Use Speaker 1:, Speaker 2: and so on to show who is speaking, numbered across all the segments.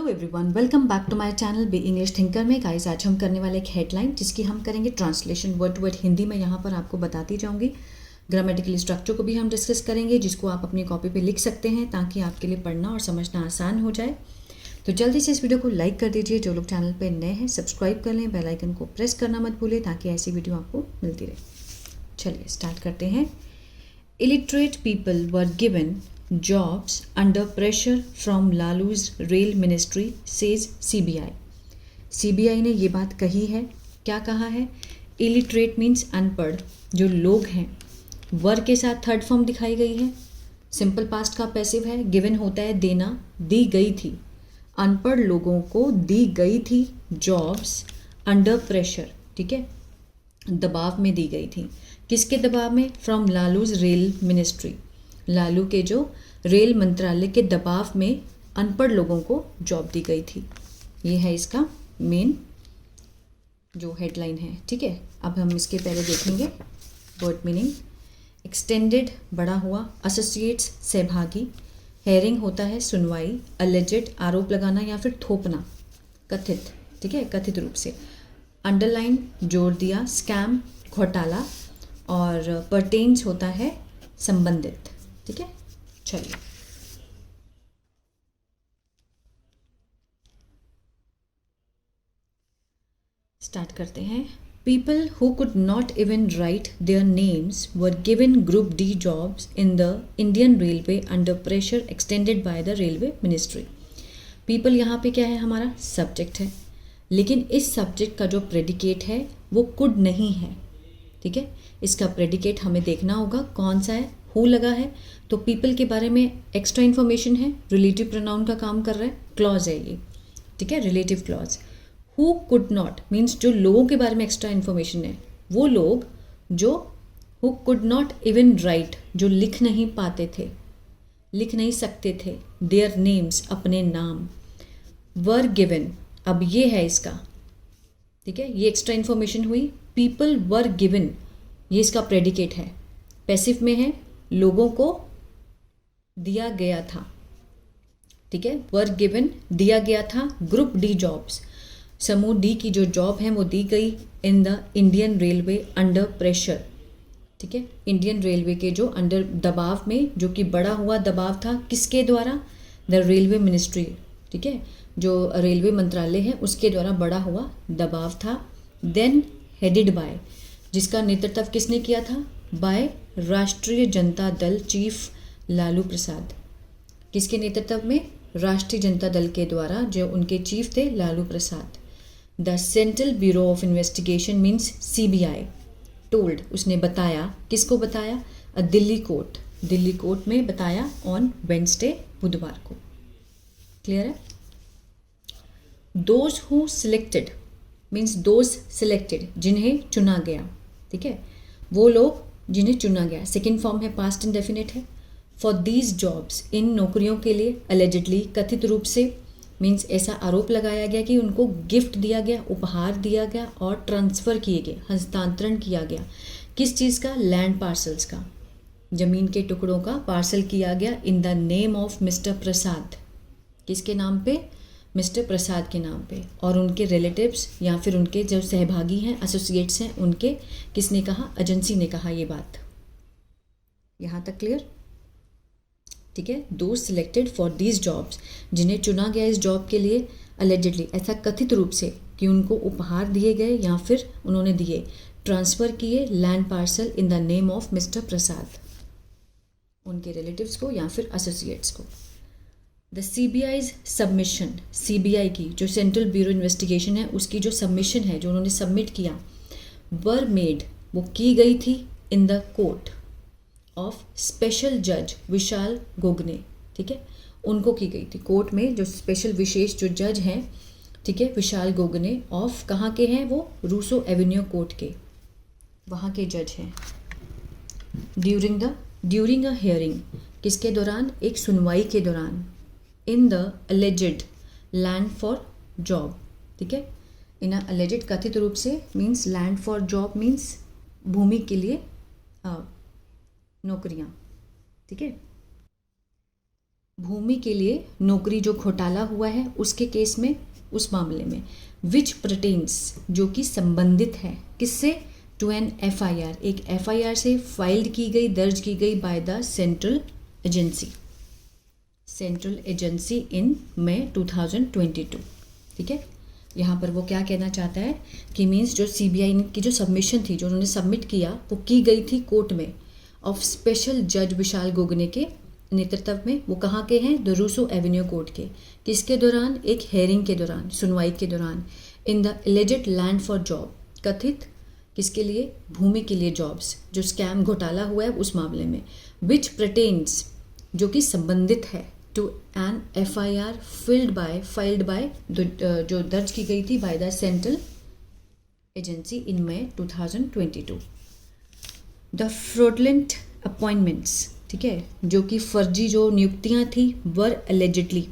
Speaker 1: Everyone, welcome back to my channel B English thinker में। Guys, आज हम करने वाले एक हेडलाइन जिसकी हम करेंगे translation word to word Hindi में। यहाँ पर आपको बताती जाऊँगी। ग्रामेटिकल स्ट्रक्चर को भी हम डिस्कस करेंगे, जिसको आप अपनी कॉपी पे लिख सकते हैं ताकि आपके लिए पढ़ना और समझना आसान हो जाए। तो जल्दी से इस वीडियो को लाइक कर दीजिए। जो लोग चैनल पर नए हैं सब्सक्राइब कर लें, बेल आइकन को प्रेस करना मत भूलें ताकि ऐसी वीडियो आपको मिलती रहे। चलिए स्टार्ट करते हैं। Illiterate people were given jobs under pressure from Lalu's rail ministry, says CBI. CBI ने ये बात कही है। क्या कहा है? इलिटरेट मीन्स अनपढ़ जो लोग हैं। वर के साथ थर्ड फॉर्म दिखाई गई है। सिंपल पास्ट का पैसिव है। गिवन होता है देना, दी गई थी। अनपढ़ लोगों को दी गई थी जॉब्स अंडर प्रेशर, ठीक है, दबाव में दी गई थी। किसके दबाव में? फ्रॉम लालूज रेल मिनिस्ट्री, लालू के जो रेल मंत्रालय के दबाव में अनपढ़ लोगों को जॉब दी गई थी। ये है इसका मेन जो हेडलाइन है, ठीक है। अब हम इसके पहले देखेंगे वर्ड मीनिंग। एक्सटेंडेड बड़ा हुआ, एसोसिएट्स सहभागी, हेयरिंग होता है सुनवाई, अलेजेड आरोप लगाना या फिर थोपना, कथित, ठीक है, कथित रूप से। अंडरलाइन जोड़ दिया, स्कैम घोटाला, और पर्टेन्स होता है संबंधित, ठीक है। चलिए स्टार्ट करते हैं। People who could not even right their names were given group D jobs in the Indian railway under pressure extended by the railway ministry. People यहाँ पे क्या है? हमारा सब्जेक्ट है, लेकिन इस सब्जेक्ट का जो प्रेडिकेट है वो कुड नहीं है, ठीक है। इसका प्रेडिकेट हमें देखना होगा कौन सा है। हु लगा है तो पीपल के बारे में एक्स्ट्रा इन्फॉर्मेशन है, रिलेटिव प्रोनाउन का काम कर रहा है, क्लॉज है ये, ठीक है, relative clause. Who could not means जो लोगों के बारे में एक्स्ट्रा इन्फॉर्मेशन है, वो लोग जो who could not even right, जो लिख नहीं पाते थे, लिख नहीं सकते थे, देयर नेम्स अपने नाम, वर गिवन, अब ये है इसका, ठीक है, ये एक्स्ट्रा इन्फॉर्मेशन हुई। पीपल वर गिवन, ये इसका प्रेडिकेट है, पैसिव में है, लोगों को दिया गया था, ठीक है। वर गिवन दिया गया था, ग्रुप डी जॉब्स, समूह डी की जो जॉब है वो दी गई in the Indian railway under pressure, ठीक है, इंडियन रेलवे के जो अंडर दबाव में, जो कि बढ़ा हुआ दबाव था, किसके द्वारा? द रेलवे मिनिस्ट्री, ठीक है, जो रेलवे मंत्रालय है उसके द्वारा बढ़ा हुआ दबाव था। देन हेडेड बाय, जिसका नेतृत्व किसने किया था? बाय राष्ट्रीय जनता दल चीफ लालू प्रसाद। किसके नेतृत्व में? राष्ट्रीय जनता दल के द्वारा, जो उनके चीफ थे Lalu Prasad. The central bureau of investigation means CBI told, उसने बताया, किसको बताया? दिल्ली कोर्ट, दिल्ली कोर्ट में बताया ऑन वेडनेसडे, बुधवार को। क्लियर है? Those who selected means those selected, जिन्हें चुना गया, ठीक है, वो लोग जिन्हें चुना गया। सेकेंड फॉर्म है, पास्ट इंडेफिनिट है। फॉर दीज जॉब्स, इन नौकरियों के लिए, अलेजिडली कथित रूप से, मीन्स ऐसा आरोप लगाया गया कि उनको गिफ्ट दिया गया, उपहार दिया गया और ट्रांसफ़र किए गए, हस्तांतरण किया गया। किस चीज़ का? लैंड पार्सल्स का, जमीन के टुकड़ों का पार्सल किया गया in the name of mister Prasad. किसके नाम पे? मिस्टर प्रसाद के नाम पे। और उनके रिलेटिव्स या फिर उनके जो सहभागी हैं, एसोसिएट्स हैं, उनके, किसने कहा? एजेंसी ने कहा ये बात। यहाँ तक क्लियर, ठीक है। दो सिलेक्टेड फॉर दीज जॉब्स, जिन्हें चुना गया इस जॉब के लिए, अलेजिडली ऐसा कथित रूप से कि उनको उपहार दिए गए या फिर उन्होंने दिए, ट्रांसफ़र किए land parcel in the name of mister Prasad, उनके रिलेटिव्स को या फिर एसोसिएट्स को। द CBI's सबमिशन, CBI की जो सेंट्रल ब्यूरो इन्वेस्टिगेशन है उसकी जो सबमिशन है, जो उन्होंने सबमिट किया, वर मेड, वो की गई थी in the court of special जज विशाल गोगने, ठीक है, उनको की गई थी कोर्ट में, जो स्पेशल विशेष जो जज हैं, ठीक है, विशाल गोगने, ऑफ कहाँ के हैं वो? रूसो एवेन्यू कोर्ट के, वहाँ के जज हैं। ड्यूरिंग अ हियरिंग, किसके दौरान? एक सुनवाई के दौरान। In the alleged land for job, ठीक है, इन अलेजेड कथित रूप से, means land for job means भूमि के लिए नौकरियां, ठीक है। भूमि के लिए नौकरी जो घोटाला हुआ है उसके केस में, उस मामले में। विच प्रटेन्स, जो कि संबंधित है किससे, टू एन FIR, एक FIR से फाइल्ड की गई, दर्ज की गई bye the central agency in May 2022। ठीक है, यहाँ पर वो क्या कहना चाहता है कि मीन्स जो CBI की जो सबमिशन थी, जो उन्होंने सबमिट किया, वो की गई थी कोर्ट में ऑफ स्पेशल जज विशाल गोगने के नेतृत्व में। वो कहाँ के हैं, द रूसो एवेन्यू कोर्ट के। किसके दौरान, एक हेयरिंग के दौरान, सुनवाई के दौरान। In the alleged land for job, कथित किसके लिए, भूमि के लिए जॉब्स, जो स्कैम घोटाला हुआ है उस मामले में। विच प्रटेन्स, जो कि संबंधित है, to an FIR filed by, जो दर्ज की गई थी by the central agency in May 2022। The fraudulent appointments, ठीक है, जो कि फर्जी जो नियुक्तियां थी, वर एलिजिडली,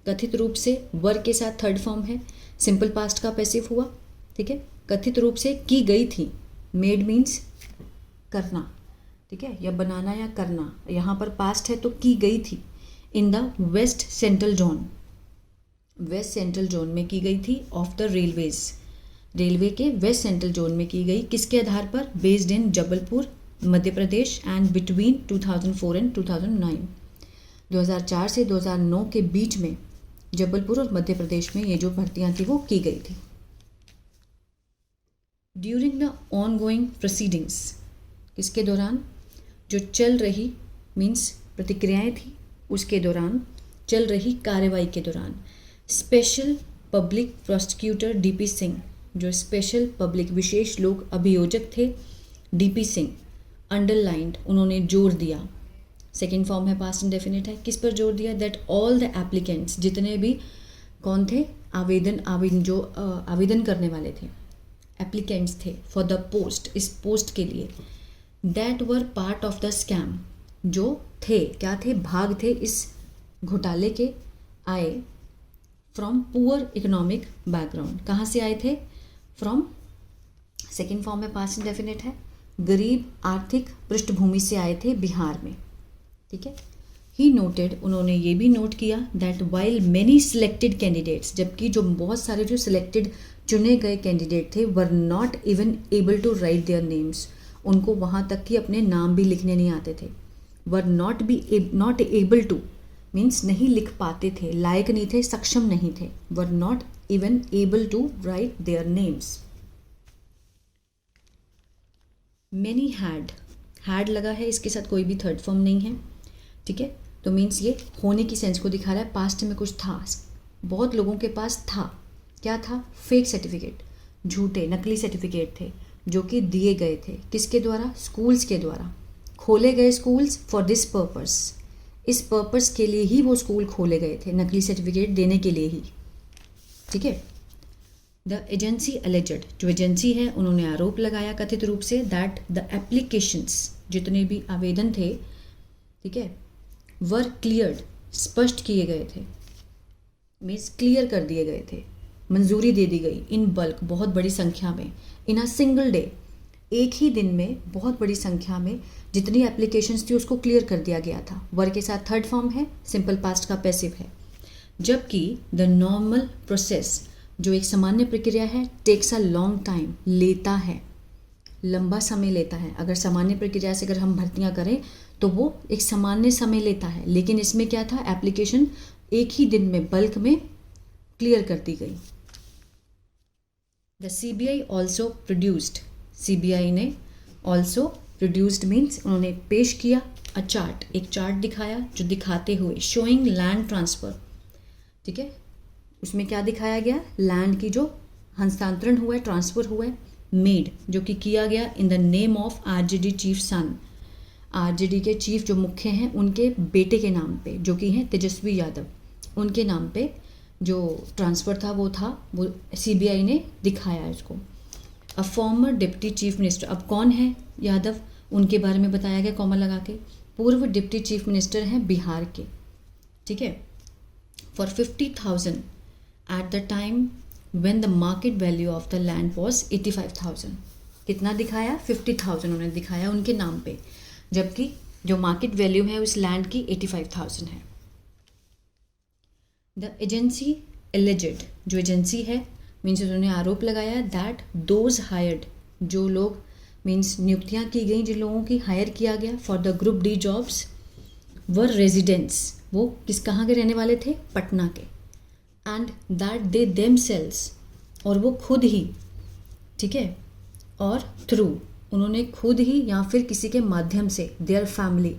Speaker 1: कथित रूप से, वर के साथ थर्ड फॉर्म है, सिंपल पास्ट का पैसिव हुआ। ठीक है, कथित रूप से की गई थी, मेड मीन्स करना, ठीक है, या बनाना या करना, यहाँ पर पास्ट है तो की गई थी। In the west central zone में की गई थी, ऑफ द रेलवेज, रेलवे के वेस्ट सेंट्रल जोन में की गई, किसके आधार पर, based in Jabalpur Madhya Pradesh, and between 2004 and 2009, 2004 से 2009 के बीच में जबलपुर और मध्य प्रदेश में ये जो भर्तियां थी वो की गई थी। ड्यूरिंग द ऑनगोइंग प्रोसीडिंग्स, किसके दौरान, जो चल रही मीन्स प्रतिक्रियाएं थी उसके दौरान, चल रही कार्रवाई के दौरान, special public prosecutor DP Singh, जो स्पेशल पब्लिक विशेष लोक अभियोजक थे DP सिंह, अंडरलाइंड, उन्होंने जोर दिया, सेकेंड फॉर्म है, पास्ट इंडेफिनिट है, किस पर जोर दिया, दैट ऑल द एप्लीकेंट्स, जितने भी कौन थे, जो आवेदन करने वाले थे, एप्लीकेंट्स थे, फॉर द पोस्ट, इस पोस्ट के लिए, that were part of the scam, जो थे, क्या थे, भाग थे इस घोटाले के, आए फ्रॉम पुअर इकोनॉमिक बैकग्राउंड, कहाँ से आए थे, फ्रॉम, सेकेंड फॉर्म में पास्ट इंडेफिनिट है, गरीब आर्थिक पृष्ठभूमि से आए थे बिहार में। ठीक है, ही नोटेड, उन्होंने ये भी नोट किया, that while many selected candidates, जबकि जो बहुत सारे जो सिलेक्टेड चुने गए कैंडिडेट थे, were not even able to write their names, उनको वहाँ तक कि अपने नाम भी लिखने नहीं आते थे, were not able two means नहीं लिख पाते थे, लायक नहीं थे, सक्षम नहीं थे, were not even able to write their names. Many had लगा है, इसके साथ कोई भी थर्ड फॉर्म नहीं है। ठीक है, तो मीन्स ये होने की सेंस को दिखा रहा है, पास्ट में कुछ था, बहुत लोगों के पास था, क्या था, फेक सर्टिफिकेट, झूठे नकली सर्टिफिकेट थे, जो कि दिए गए थे, किसके द्वारा, स्कूल्स के द्वारा, खोले गए स्कूल्स फॉर दिस पर्पस, इस पर्पस के लिए ही वो स्कूल खोले गए थे, नकली सर्टिफिकेट देने के लिए ही। ठीक है, द एजेंसी एलिजेड, जो एजेंसी है उन्होंने आरोप लगाया कथित रूप से, दैट द एप्लीकेशंस, जितने भी आवेदन थे, ठीक है, वर क्लियर्ड, स्पष्ट किए गए थे, मीन्स क्लियर कर दिए गए थे, मंजूरी दे दी गई, इन बल्क, बहुत बड़ी संख्या में, इन अ सिंगल डे, एक ही दिन में बहुत बड़ी संख्या में जितनी एप्लीकेशंस थी उसको क्लियर कर दिया गया था। वर के साथ थर्ड फॉर्म है, सिंपल पास्ट का पैसिव है। जबकि द नॉर्मल प्रोसेस, जो एक सामान्य प्रक्रिया है, टेक्स अ लॉन्ग टाइम, लेता है, लंबा समय लेता है। अगर सामान्य प्रक्रिया से अगर हम भर्तियां करें तो वो एक सामान्य समय लेता है, लेकिन इसमें क्या था, एप्लीकेशन एक ही दिन में बल्क में क्लियर कर दी गई। The CBI also produced, CBI ने ऑल्सो प्रोड्यूस्ड मीन्स उन्होंने पेश किया अ चार्ट, एक चार्ट दिखाया जो दिखाते हुए, शोइंग लैंड ट्रांसफ़र, ठीक है, उसमें क्या दिखाया गया, लैंड की जो हस्तांतरण हुआ है, ट्रांसफ़र हुआ है, मेड, जो कि किया गया in the name of RJD chief son, RJD के चीफ जो मुख्य हैं उनके बेटे के नाम पे, जो कि हैं तेजस्वी यादव, उनके नाम पे जो ट्रांसफ़र था वो CBI ने दिखाया इसको। A former deputy chief minister, अब कौन है यादव, उनके बारे में बताया गया कॉमा लगा के, पूर्व डिप्टी चीफ मिनिस्टर हैं बिहार के। ठीक है, for 50,000 at the time when the market value of the land was 85,000, कितना दिखाया, 50,000 उन्होंने दिखाया उनके नाम पे, जबकि जो मार्केट वैल्यू है उस लैंड की 85,000 है। द एजेंसी एलिजेड, जो एजेंसी है मीन्स उन्होंने आरोप लगाया दैट दोज हायर्ड, जो लोग मीन्स नियुक्तियां की गई जिन लोगों की हायर किया गया for the group D jobs were residents, वो कहाँ के रहने वाले थे, पटना के, एंड दैट दे देमसेल्व्स, और वो खुद ही, ठीक है, और थ्रू, उन्होंने खुद ही या फिर किसी के माध्यम से, देयर फैमिली,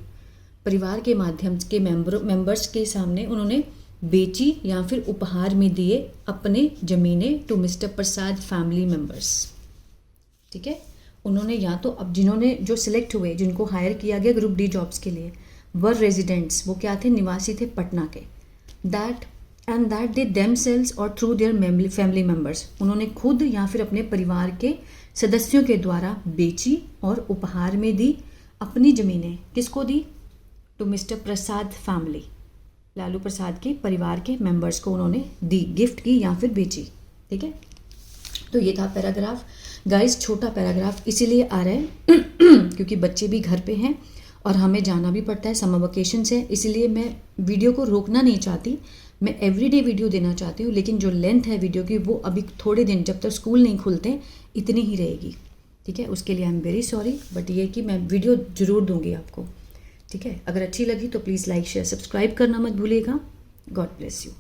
Speaker 1: परिवार के माध्यम के मेंबर्स के सामने उन्होंने बेची या फिर उपहार में दिए अपने ज़मीनें to mister Prasad family members. ठीक है, उन्होंने या तो अब जिन्होंने जो सिलेक्ट हुए, जिनको हायर किया गया ग्रुप डी जॉब्स के लिए, वर रेजिडेंट्स, वो क्या थे, निवासी थे पटना के, दैट दे देमसेल्व्स और थ्रू देयर फैमिली मेंबर्स, उन्होंने खुद या फिर अपने परिवार के सदस्यों के द्वारा बेची और उपहार में दी अपनी ज़मीनें, किसको दी, to mister Prasad family, Lalu Prasad के परिवार के मेंबर्स को उन्होंने दी, गिफ्ट की या फिर बेची। ठीक है, तो ये था पैराग्राफ। गाइस छोटा पैराग्राफ इसीलिए आ रहा है क्योंकि बच्चे भी घर पे हैं और हमें जाना भी पड़ता है, समर वेकेशन से, इसलिए मैं वीडियो को रोकना नहीं चाहती, मैं एवरीडे वीडियो देना चाहती हूँ, लेकिन जो लेंथ है वीडियो की वो अभी थोड़े दिन, जब तक स्कूल नहीं खुलते, इतनी ही रहेगी। ठीक है, उसके लिए I am very sorry, but ये कि मैं वीडियो ज़रूर दूंगी आपको। ठीक है, अगर अच्छी लगी तो प्लीज़ लाइक शेयर सब्सक्राइब करना मत भूलिएगा। God bless you.